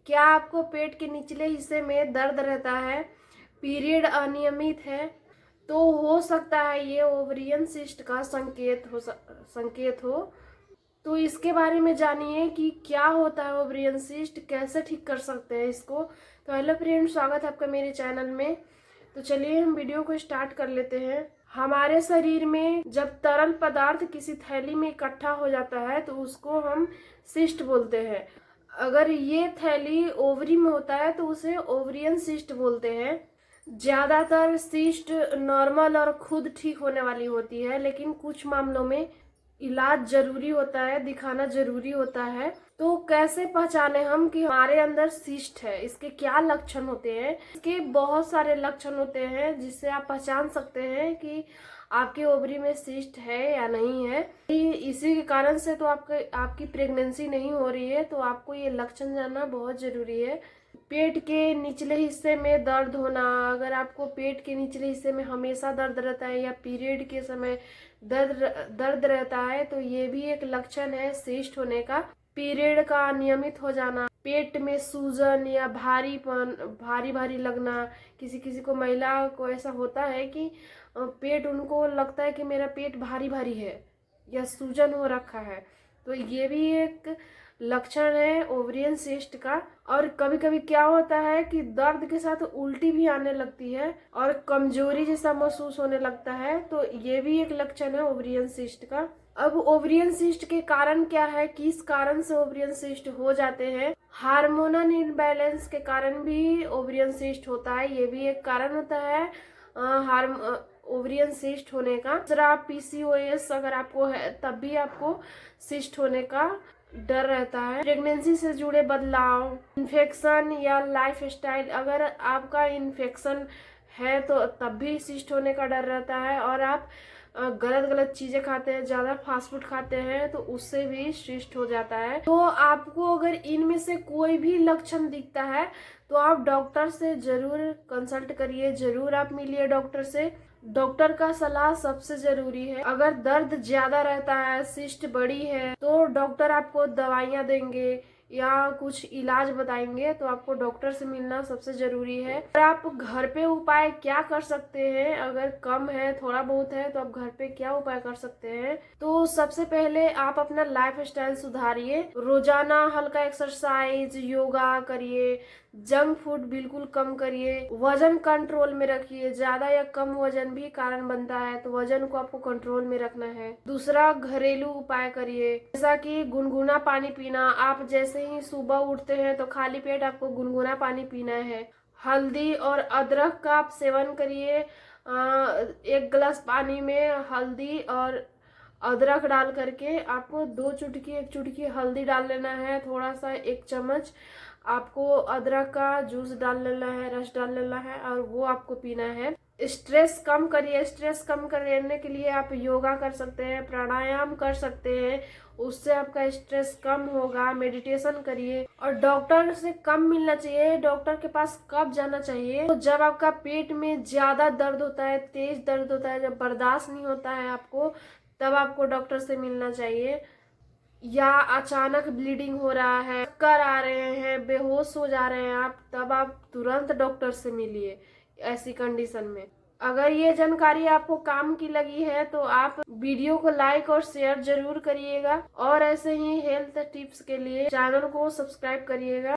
क्या आपको पेट के निचले हिस्से में दर्द रहता है, पीरियड अनियमित है, तो हो सकता है ये ओवरियन सिस्ट का संकेत हो। तो इसके बारे में जानिए कि क्या होता है ओवरियन सिस्ट, कैसे ठीक कर सकते हैं इसको। तो हेलो फ्रेंड, स्वागत है आपका मेरे चैनल में। तो चलिए हम वीडियो को स्टार्ट कर लेते हैं। हमारे शरीर में जब तरल पदार्थ किसी थैली में इकट्ठा हो जाता है तो उसको हम सिस्ट बोलते हैं। अगर ये थैली ओवरी में होता है तो उसे ओवरियन सिस्ट बोलते हैं। ज्यादातर सिस्ट नॉर्मल और खुद ठीक होने वाली होती है, लेकिन कुछ मामलों में इलाज जरूरी होता है, दिखाना जरूरी होता है। तो कैसे पहचाने हम कि हमारे अंदर सिस्ट है, इसके क्या लक्षण होते हैं। इसके बहुत सारे लक्षण होते हैं जिससे आप पहचान सकते हैं कि आपके ओवरी में सिस्ट है या नहीं है। इसी के कारण से तो आपकी प्रेगनेंसी नहीं हो रही है, तो आपको ये लक्षण जानना बहुत जरूरी है। पेट के निचले हिस्से में दर्द होना, अगर आपको पेट के निचले हिस्से में हमेशा दर्द रहता है या पीरियड के समय दर्द रहता है, तो ये भी एक लक्षण है सिस्ट होने का। पीरियड का अनियमित हो जाना, पेट में सूजन या भारी भारी लगना, किसी किसी को, महिला को ऐसा होता है कि पेट, उनको लगता है कि मेरा पेट भारी भारी है या सूजन हो रखा है, तो ये भी एक लक्षण है ओवरियन सिस्ट का। और कभी कभी क्या होता है कि दर्द के साथ उल्टी भी आने लगती है और कमजोरी जैसा महसूस होने लगता है, तो ये भी एक लक्षण है ओवरियन सिस्ट का। अब ओवरियन सिस्ट के कारण क्या है, किस कारण से ओवरियन सिस्ट हो जाते हैं। हार्मोनल इनबैलेंस के कारण भी ओवरियन सिस्ट होता है, ये भी एक कारण होता है ओवरियन सिस्ट होने का। दूसरा, पीसीओएस अगर आपको है तब भी आपको सिस्ट होने का डर रहता है। प्रेगनेंसी से जुड़े बदलाव, इन्फेक्शन या लाइफस्टाइल, अगर आपका इन्फेक्शन है तो तब भी सिस्ट होने का डर रहता है। और आप गलत गलत चीजें खाते हैं, ज्यादा फास्ट फूड खाते हैं, तो उससे भी सिस्ट हो जाता है। तो आपको अगर इनमें से कोई भी लक्षण दिखता है तो आप डॉक्टर से जरूर कंसल्ट करिए, जरूर आप मिलिए डॉक्टर से। डॉक्टर का सलाह सबसे जरूरी है। अगर दर्द ज्यादा रहता है, सिस्ट बड़ी है, तो डॉक्टर आपको दवाइयाँ देंगे या कुछ इलाज बताएंगे, तो आपको डॉक्टर से मिलना सबसे जरूरी है। और आप घर पे उपाय क्या कर सकते हैं, अगर कम है, थोड़ा बहुत है, तो आप घर पे क्या उपाय कर सकते हैं। तो सबसे पहले आप अपना लाइफ स्टाइल सुधारिए, रोजाना हल्का एक्सरसाइज, योगा करिए, जंक फूड बिल्कुल कम करिए, वजन कंट्रोल में रखिए। ज्यादा या कम वजन भी कारण बनता है, तो वजन को आपको कंट्रोल में रखना है। दूसरा, घरेलू उपाय करिए, जैसा कि गुनगुना पानी पीना। आप जैसे ही सुबह उठते हैं तो खाली पेट आपको गुनगुना पानी पीना है। हल्दी और अदरक का आप सेवन करिए। 1 गिलास पानी में हल्दी और अदरक डाल करके आपको 1 चुटकी हल्दी डाल लेना है, थोड़ा सा 1 चम्मच आपको अदरक का जूस डाल लेना है, रस डाल लेना है, और वो आपको पीना है। स्ट्रेस कम करिए। स्ट्रेस कम करने के लिए आप योगा कर सकते हैं, प्राणायाम कर सकते हैं, उससे आपका स्ट्रेस कम होगा। मेडिटेशन करिए। और डॉक्टर से कम मिलना चाहिए। डॉक्टर के पास कब जाना चाहिए, तो जब आपका पेट में ज्यादा दर्द होता है, तेज दर्द होता है, जब बर्दाश्त नहीं होता है आपको, तब आपको डॉक्टर से मिलना चाहिए। या अचानक ब्लीडिंग हो रहा है, चक्कर आ रहे हैं, बेहोश हो जा रहे हैं आप, तब आप तुरंत डॉक्टर से मिलिए ऐसी कंडीशन में। अगर ये जानकारी आपको काम की लगी है तो आप वीडियो को लाइक और शेयर जरूर करिएगा, और ऐसे ही हेल्थ टिप्स के लिए चैनल को सब्सक्राइब करिएगा।